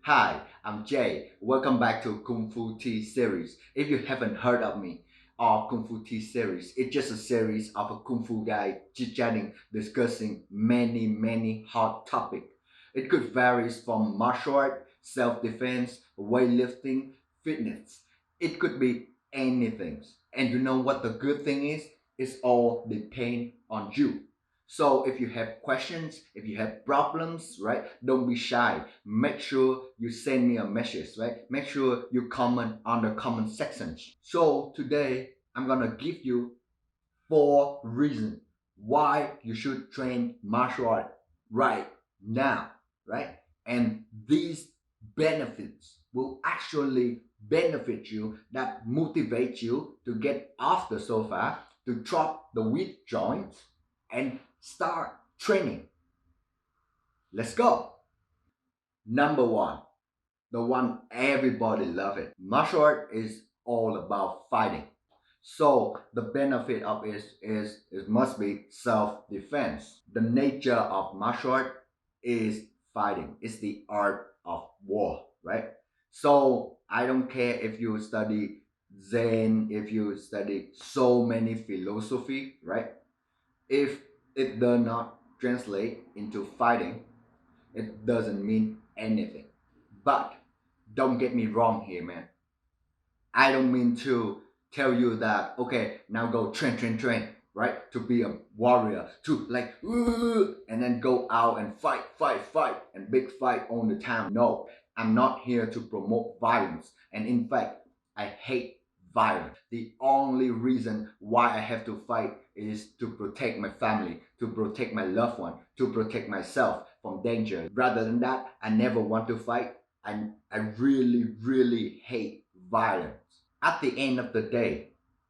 Hi, I'm Jay. Welcome back to KungFu Tea series. If you haven't heard of me or KungFu Tea series, it's just a series of a Kung Fu guy chit-chatting, discussing many hot topics. It could vary from martial art, self-defense, weightlifting, fitness. It could be anything. And you know what the good thing is? It's all depend on you. So if you have questions, if you have problems, right, don't be shy. Make sure you send me a message, right? Make sure you comment on the comment section. So today I'm gonna give you 4 reasons why you should train martial art right now, right? And these benefits will actually benefit you, that motivate you to get off the sofa, to drop the weak joints and start training. Let's go. Number one, the one everybody love it. Martial art is all about fighting. So the benefit of it must be self-defense. The nature of martial art is fighting. It's the art of war, right? So I don't care if you study Zen, if you study so many philosophy, right? If it does not translate into fighting, it doesn't mean anything. But don't get me wrong here, man. I don't mean to tell you that, okay, now go train, right? To be a warrior, to like, and then go out and fight, and big fight all the time. No, I'm not here to promote violence. And in fact, I hate violence. The only reason why I have to fight is to protect my family, to protect my loved one, to protect myself from danger. Rather than that, I never want to fight. I really hate violence. At the end of the day,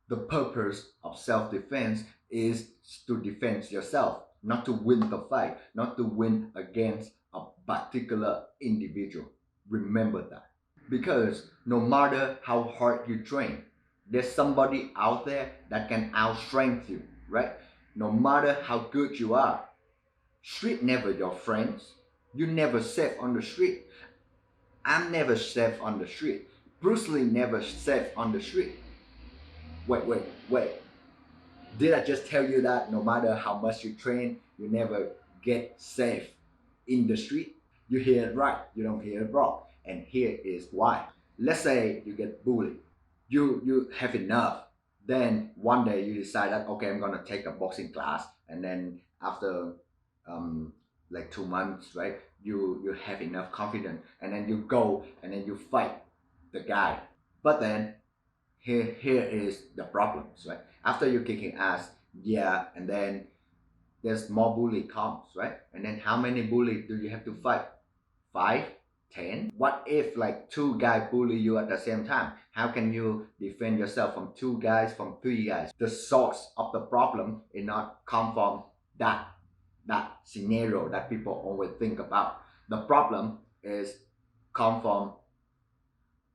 the purpose of self-defense is to defend yourself, not to win the fight, not to win against a particular individual. Remember that. Because no matter how hard you train, there's somebody out there that can outstrength you, right? No matter how good you are, street never your friends. You never safe on the street. I'm never safe on the street. Bruce Lee never safe on the street. Wait. Did I just tell you that no matter how much you train, you never get safe in the street? You hear it right, you don't hear it wrong. And here is why. Let's say you get bullied. You have enough. Then one day you decide that, okay, I'm gonna take a boxing class, and then after um like 2 months, right, you have enough confidence, and then you go and then you fight the guy. But then here is the problems, right? After you kicking ass, yeah, and then there's more bully comes, right? And then how many bully do you have to fight? 5, 10? What if like 2 guys bully you at the same time? How can you defend yourself from 2 guys, from 3 guys? The source of the problem is not come from that scenario that people always think about. The problem is come from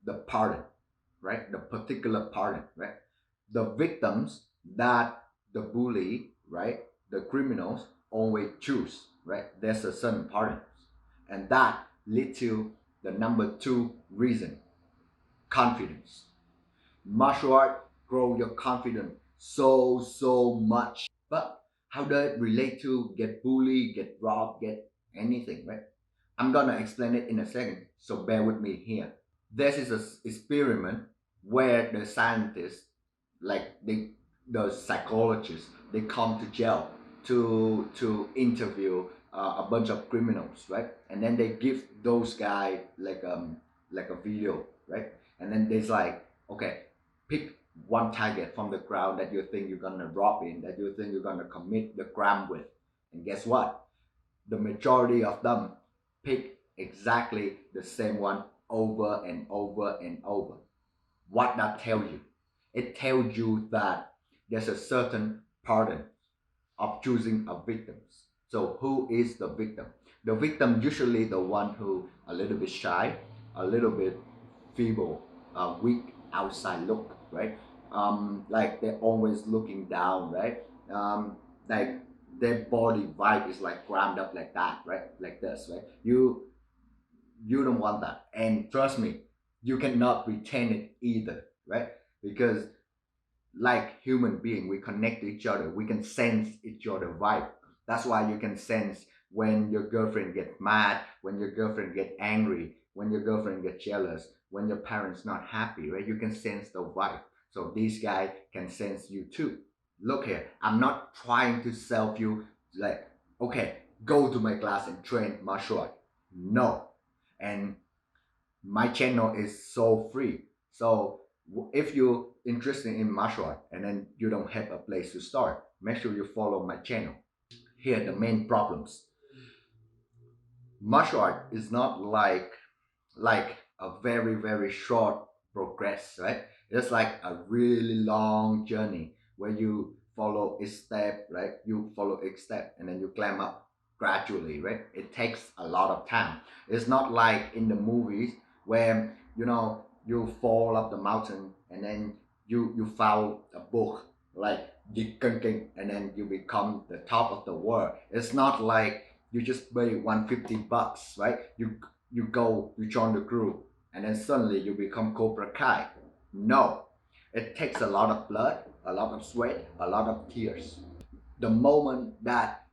the parent, right? The particular parent, right? The victims that the bully, right? The criminals always choose, right? There's a certain parent. And that lead to the number 2 reason, confidence. Martial art grow your confidence so much. But how does it relate to get bullied, get robbed, get anything, right? I'm gonna explain it in a second, so bear with me here. This is an experiment where the scientists, like the psychologists, they come to jail to interview a bunch of criminals, right? And then they give those guys like a video, right? And then there's like, okay, pick one target from the crowd that you think you're gonna rob in, that you think you're gonna commit the crime with, and guess what? The majority of them pick exactly the same one over and over and over. What that tell you? It tells you that there's a certain pattern of choosing a victim. So who is the victim? The victim usually the one who a little bit shy, a little bit feeble, weak outside look, right? Like they're always looking down, right? Like their body vibe is like crammed up like that, right? Like this, right? You don't want that. And trust me, you cannot pretend it either, right? Because like human being, we connect to each other. We can sense each other vibe. That's why you can sense when your girlfriend get mad, when your girlfriend get angry, when your girlfriend get jealous, when your parents not happy, right? You can sense the vibe. So this guy can sense you too. Look here, I'm not trying to sell you like, okay, go to my class and train martial art. No. And my channel is so free. So if you're interested in martial art and then you don't have a place to start, make sure you follow my channel. Here are the main problems. Martial art is not like a very short progress, right? It's like a really long journey where you follow each step, right? You follow each step and then you climb up gradually, right? It takes a lot of time. It's not like in the movies where you fall up the mountain and then you found a book like Dick King and then you become the top of the world. It's not like you just pay 150 bucks, right? You go, you join the group, and then suddenly you become Cobra Kai. No, it takes a lot of blood, a lot of sweat, a lot of tears. The moment that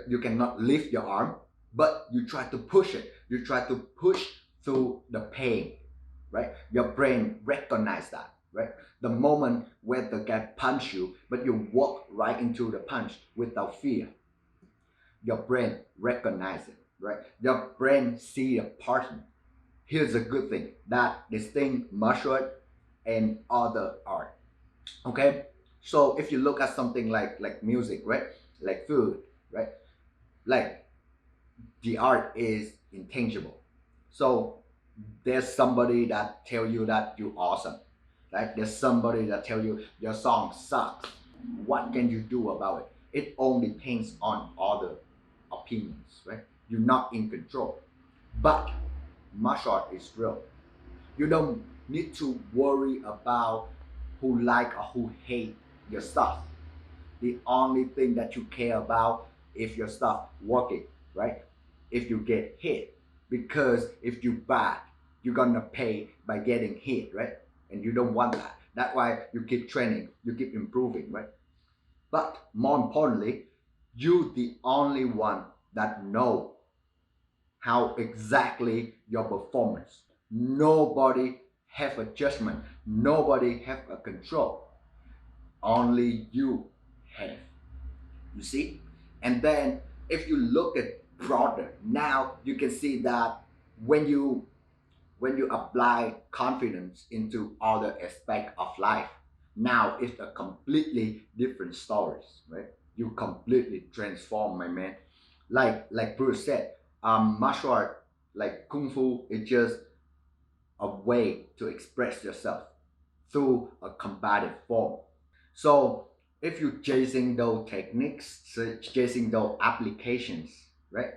you cannot lift your arm, but you try to push it, you try to push through the pain, right? Your brain recognize that, right? The moment where the guy punch you, but you walk right into the punch without fear, your brain recognize it, right? Your brain see a pattern. Here's a good thing that distinct martial art and other art. Okay, so if you look at something like music, right, like food, right, like the art is intangible. So there's somebody that tell you that you awesome, right? There's somebody that tell you your song sucks. What can you do about it? It only depends on other opinions, right? You're not in control. But martial art is real. You don't need to worry about who like or who hate your stuff. The only thing that you care about if your stuff working, right? If you get hit. Because if you bad, you're gonna pay by getting hit, right? And you don't want that. That's why you keep training, you keep improving, right? But more importantly, you the only one that know how exactly your performance. Nobody have a judgment. Nobody have a control. Only you have. You see? And then if you look at broader, now you can see that when you apply confidence into other aspect of life, now it's a completely different stories, right? You completely transform, my man. Like Bruce said, martial art like kung fu is just a way to express yourself through a combative form. So if you're chasing those techniques, chasing those applications, right?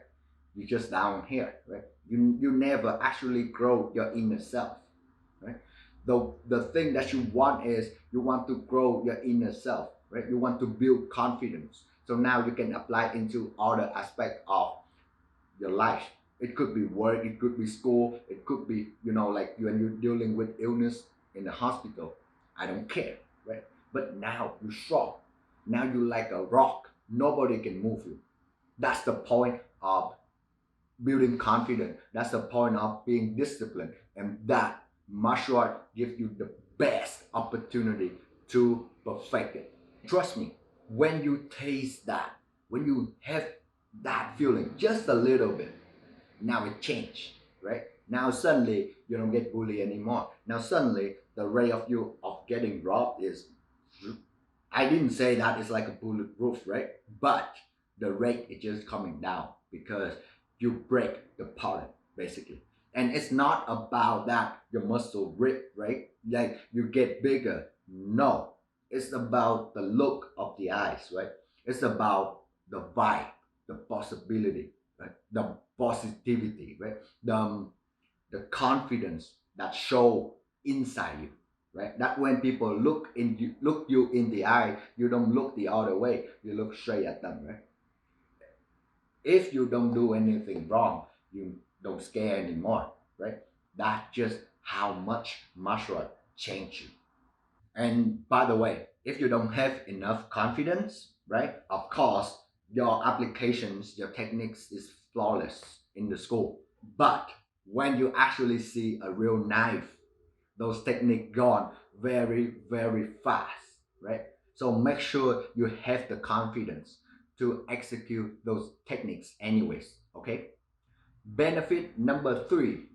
You just down here, right? You never actually grow your inner self, right? The thing that you want is you want to grow your inner self, right? You want to build confidence. So now you can apply into other aspect of your life. It could be work, it could be school, it could be, like when you're dealing with illness in the hospital. I don't care, right? But now you're strong. Now you're like a rock. Nobody can move you. That's the point of building confidence. That's the point of being disciplined. And that martial art gives you the best opportunity to perfect it. Trust me, when you taste that, when you have that feeling just a little bit, now it changed, right? Now suddenly you don't get bullied anymore. Now suddenly the rate of you of getting robbed is, I didn't say that it's like a bulletproof, right? But the rate is just coming down because you break the pattern basically. And it's not about that your muscle rip, right? Like you get bigger. No, it's about the look of the eyes, right? It's about the vibe, the possibility, right? The positivity, right? The confidence that show inside you, right? That when people look you in the eye, you don't look the other way. You look straight at them, right? If you don't do anything wrong, don't scare anymore, right? That's just how much martial art changed you. And by the way, if you don't have enough confidence, right, of course, your applications, your techniques is flawless in the school. But when you actually see a real knife, those techniques gone very, very fast, right? So make sure you have the confidence to execute those techniques anyways, okay? Benefit number three,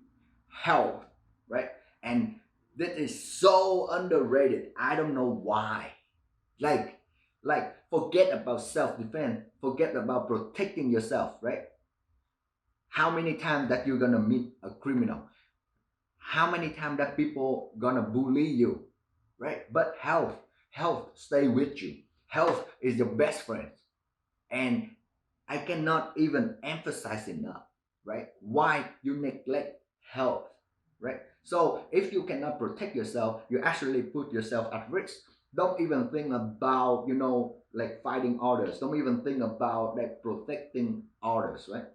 health, right? And that is so underrated. I don't know why. Like, forget about self-defense, forget about protecting yourself, right? How many times that you're gonna meet a criminal? How many times that people gonna bully you, right? But health stay with you. Health is your best friend. And I cannot even emphasize enough, right? Why you neglect health, right? So if you cannot protect yourself, you actually put yourself at risk. Don't even think about, like fighting others. Don't even think about like protecting others, right?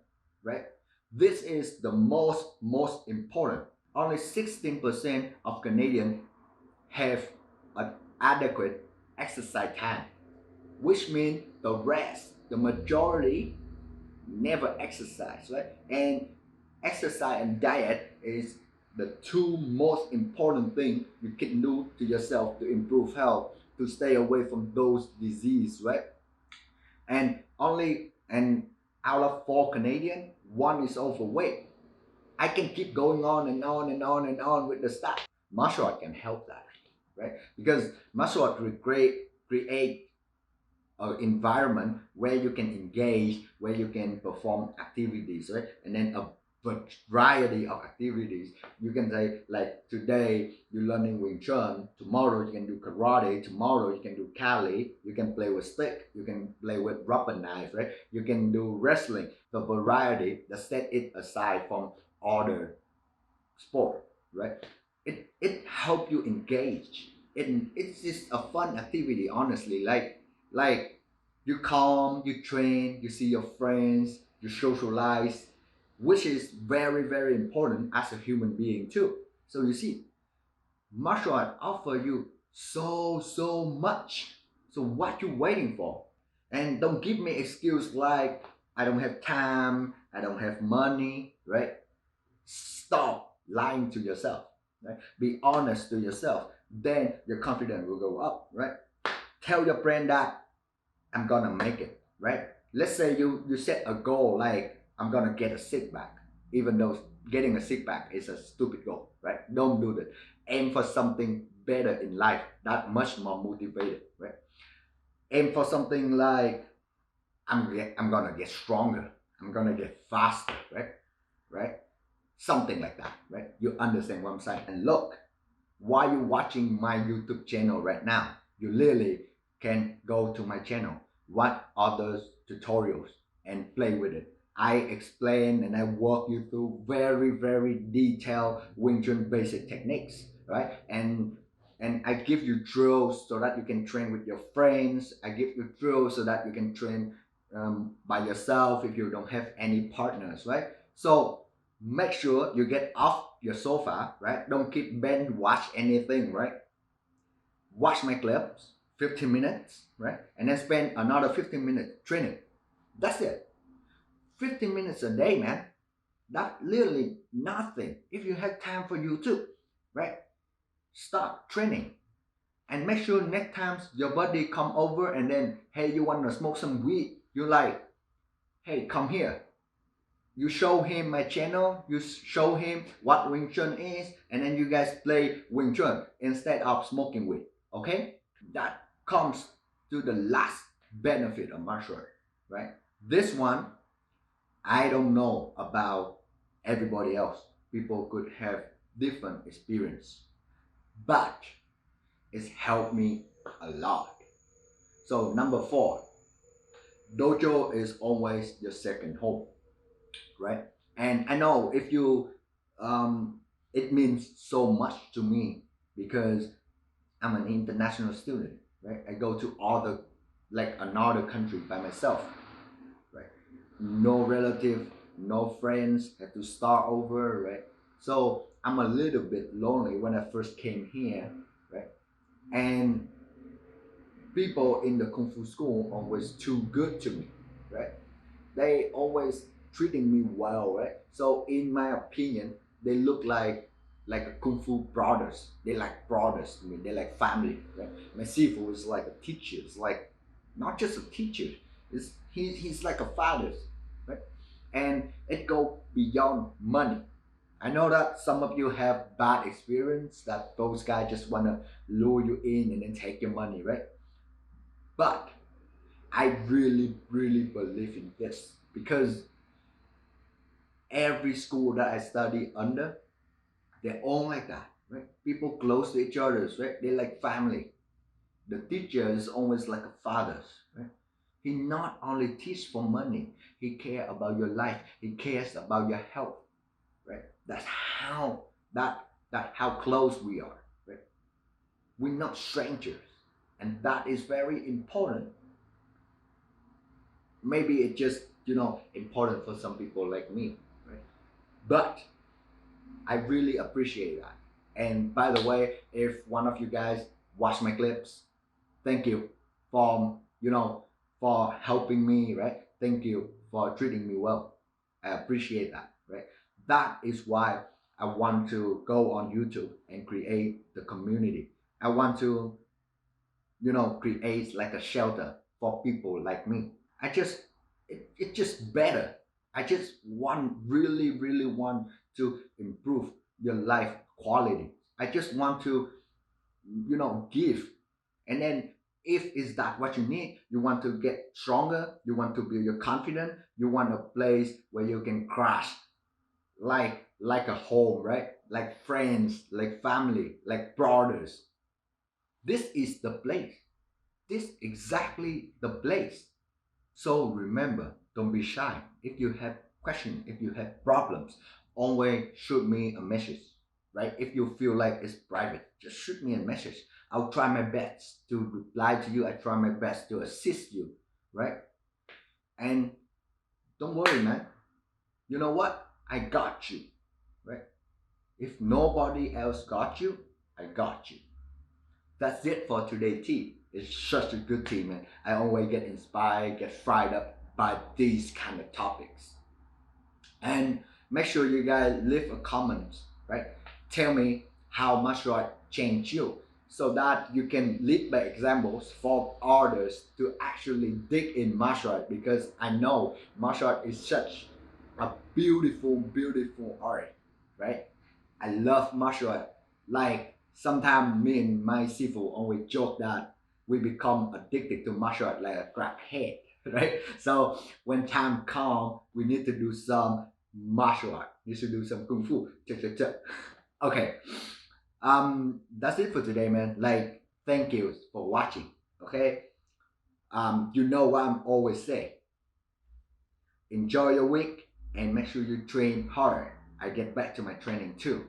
Right? This is the most important. Only 16% of Canadians have an adequate exercise time, which means the rest, the majority, never exercise, right? And exercise and diet is the two most important thing you can do to yourself to improve health, to stay away from those disease, right? And out of four Canadian, one is overweight. I can keep going on and on and on and on with the stuff. Martial art can help that, right? Because martial art create environment where you can engage, where you can perform activities, right? And then a variety of activities. You can say like today you're learning Wing Chun, tomorrow you can do karate, tomorrow you can do Kali, you can play with stick, you can play with rubber knife, right? You can do wrestling. The variety that set it aside from other sport, right? It help you engage. It's just a fun activity, honestly. Like you come, you train, you see your friends, you socialize, which is very very important as a human being too. So you see, martial art offer you so much. So what you waiting for? And don't give me excuse like I don't have time, I don't have money, right? Stop lying to yourself, right? Be honest to yourself. Then your confidence will go up, right? Tell your brain that I'm gonna make it, right? Let's say you set a goal like I'm gonna get a six pack, even though getting a six pack is a stupid goal, right? Don't do that. Aim for something better in life, that much more motivated, right? Aim for something like I'm gonna get stronger, I'm gonna get faster, right? Right? Something like that, right? You understand what I'm saying? And look, while you're watching my YouTube channel right now, you literally can go to my channel, watch other tutorials and play with it. I explain and I walk you through very, very detailed Wing Chun basic techniques, right? And I give you drills so that you can train with your friends. I give you drills so that you can train by yourself if you don't have any partners, right? So make sure you get off your sofa, right? Don't keep bent, watch anything, right? Watch my clips, 15 minutes, right? And then spend another 15 minutes training. That's it. 15 minutes a day, man. That's literally nothing. If you have time for YouTube, right? Start training. And make sure next time your buddy come over and then, hey, you want to smoke some weed? You like, hey, come here. You show him my channel, you show him what Wing Chun is, and then you guys play Wing Chun instead of smoking weed. Okay? That comes to the last benefit of martial art, right? This one, I don't know about everybody else. People could have different experience, but it's helped me a lot. So number four, dojo is always your second home, right? And I know if you, it means so much to me because I'm an international student, right? I go to like another country by myself, right? No relative, no friends, have to start over, right? So I'm a little bit lonely when I first came here, right? And people in the kung fu school always too good to me, right? They always treating me well, right? So in my opinion, they look like a kung fu brothers. They like brothers to me. They like family, right? My sifu is like a teacher. It's like not just a teacher. He's like a father, right? And it go beyond money. I know that some of you have bad experience that those guys just wanna lure you in and then take your money, right? But I really, really believe in this because every school that I study under, they're all like that, right? People close to each other, right? They're like family. The teacher is always like a father, right? He not only teach for money, he care about your life. He cares about your health, right? That's how that how close we are, right? We're not strangers, and that is very important. Maybe it's just important for some people like me, right? But I really appreciate that. And by the way, if one of you guys watch my clips, thank you for for helping me, right? Thank you for treating me well. I appreciate that, right? That is why I want to go on YouTube and create the community. I want to create like a shelter for people like me. I just it just better. I just want really want to improve your life quality. I just want to give, and then if is that what you need, you want to get stronger, you want to build your confidence, you want a place where you can crash like a home, right? Like friends, like family, like brothers. This is the place. This exactly the place. So remember, don't be shy. If you have questions, if you have problems, always shoot me a message, right? If you feel like it's private, just shoot me a message. I'll try my best to reply to you. I try my best to assist you, right? And don't worry, man. You know what? I got you, right? If nobody else got you, I got you. That's it for today's tea. It's such a good tea, man. I always get inspired, get fried up by these kind of topics. And make sure you guys leave a comment, right? Tell me how martial art changed you so that you can lead by examples for others to actually dig in martial art, because I know martial art is such a beautiful art, right? I love martial art. Like sometimes me and my sifu always joke that we become addicted to martial art like a crackhead, right? So when time comes, we need to do some martial art. You should do some kung fu. Okay. That's it for today, man. Like, thank you for watching. Okay. You know what I'm always say. Enjoy your week and make sure you train hard. I get back to my training too.